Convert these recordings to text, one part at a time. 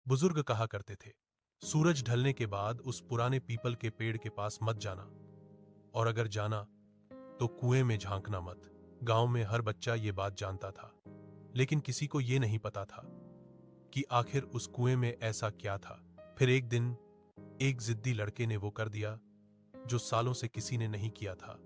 बुजुर्ग कहा करते थे, सूरज ढलने के बाद उस पुराने पीपल के पेड़ के पास मत जाना, और अगर जाना तो कुएं में झांकना मत। गांव में हर बच्चा ये बात जानता था, लेकिन किसी को ये नहीं पता था कि आखिर उस कुएं में ऐसा क्या था। फिर एक दिन एक जिद्दी लड़के ने वो कर दिया जो सालों से किसी ने नहीं किया था,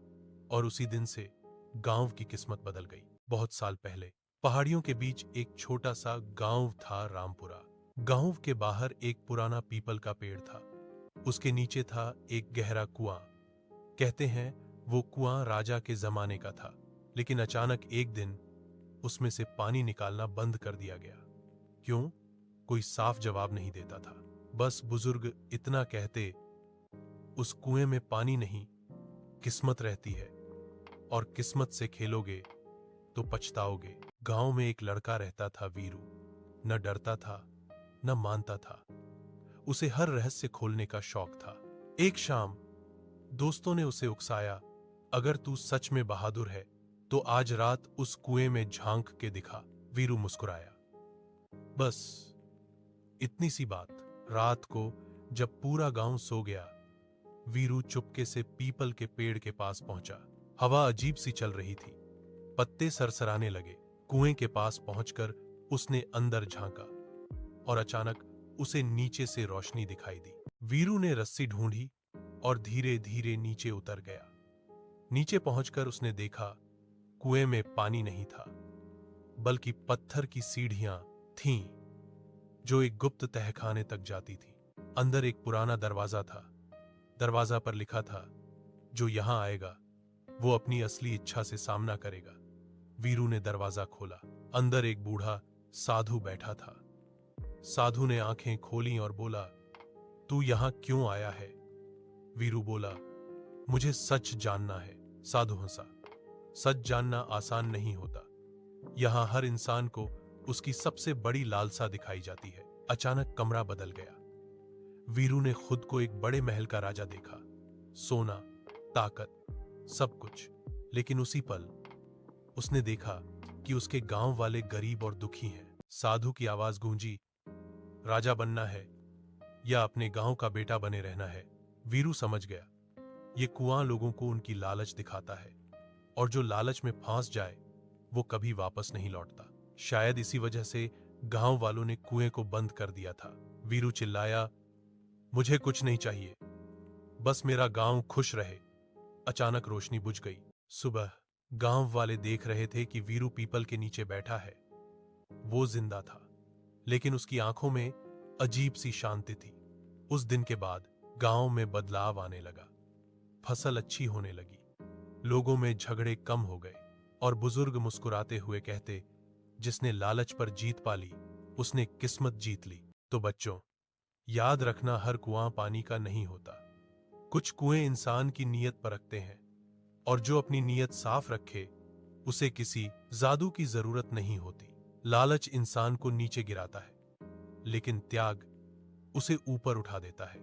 और उसी दिन से गांव की किस्मत बदल गई। बहुत साल पहले पहाड़ियों के बीच एक छोटा सा गांव था, रामपुरा। गांव के बाहर एक पुराना पीपल का पेड़ था। उसके नीचे था एक गहरा कुआं। कहते हैं वो कुआं राजा के जमाने का था, लेकिन अचानक एक दिन उसमें से पानी निकालना बंद कर दिया गया। क्यों? कोई साफ जवाब नहीं देता था। बस बुजुर्ग इतना कहते, उस कुएं में पानी नहीं, किस्मत रहती है, और किस्मत से खेलोगे तो पछताओगे। गांव में एक लड़का रहता था, वीरू। न डरता था, न मानता था। उसे हर रहस्य खोलने का शौक था। एक शाम दोस्तों ने उसे उकसाया, अगर तू सच में बहादुर है तो आज रात उस कुएं में झांक के दिखा। वीरू मुस्कुराया। बस इतनी सी बात। रात को जब पूरा गांव सो गया, वीरू चुपके से पीपल के पेड़ के पास पहुंचा। हवा अजीब सी चल रही थी, पत्ते सरसराने लगे। कुएं के पास पहुंचकर उसने अंदर झांका, और अचानक उसे नीचे से रोशनी दिखाई दी। वीरू ने रस्सी ढूंढी और धीरे धीरे नीचे उतर गया। नीचे पहुंचकर उसने देखा, कुएं में पानी नहीं था, बल्कि पत्थर की सीढ़ियां थीं जो एक गुप्त तहखाने तक जाती थी। अंदर एक पुराना दरवाजा था। दरवाजा पर लिखा था, जो यहां आएगा वो अपनी असली इच्छा से सामना करेगा। वीरू ने दरवाजा खोला। अंदर एक बूढ़ा साधु बैठा था। साधु ने आंखें खोली और बोला, तू यहां क्यों आया है? वीरू बोला, मुझे सच जानना है। साधु हंसा, सच जानना आसान नहीं होता। यहां हर इंसान को उसकी सबसे बड़ी लालसा दिखाई जाती है। अचानक कमरा बदल गया। वीरू ने खुद को एक बड़े महल का राजा देखा, सोना, ताकत, सब कुछ। लेकिन उसी पल उसने देखा कि उसके गांव वाले गरीब और दुखी हैं। साधु की आवाज गूंजी, राजा बनना है या अपने गांव का बेटा बने रहना है? वीरू समझ गया, ये कुआं लोगों को उनकी लालच दिखाता है, और जो लालच में फंस जाए वो कभी वापस नहीं लौटता। शायद इसी वजह से गांव वालों ने कुएं को बंद कर दिया था। वीरू चिल्लाया, मुझे कुछ नहीं चाहिए, बस मेरा गांव खुश रहे। अचानक रोशनी बुझ गई। सुबह गांव वाले देख रहे थे कि वीरू पीपल के नीचे बैठा है। वो जिंदा था, लेकिन उसकी आंखों में अजीब सी शांति थी। उस दिन के बाद गांव में बदलाव आने लगा। फसल अच्छी होने लगी, लोगों में झगड़े कम हो गए, और बुजुर्ग मुस्कुराते हुए कहते, जिसने लालच पर जीत पाली उसने किस्मत जीत ली। तो बच्चों, याद रखना, हर कुआं पानी का नहीं होता। कुछ कुएं इंसान की नीयत परखते हैं, और जो अपनी नीयत साफ रखे उसे किसी जादू की जरूरत नहीं होती। लालच इंसान को नीचे गिराता है, लेकिन त्याग उसे ऊपर उठा देता है।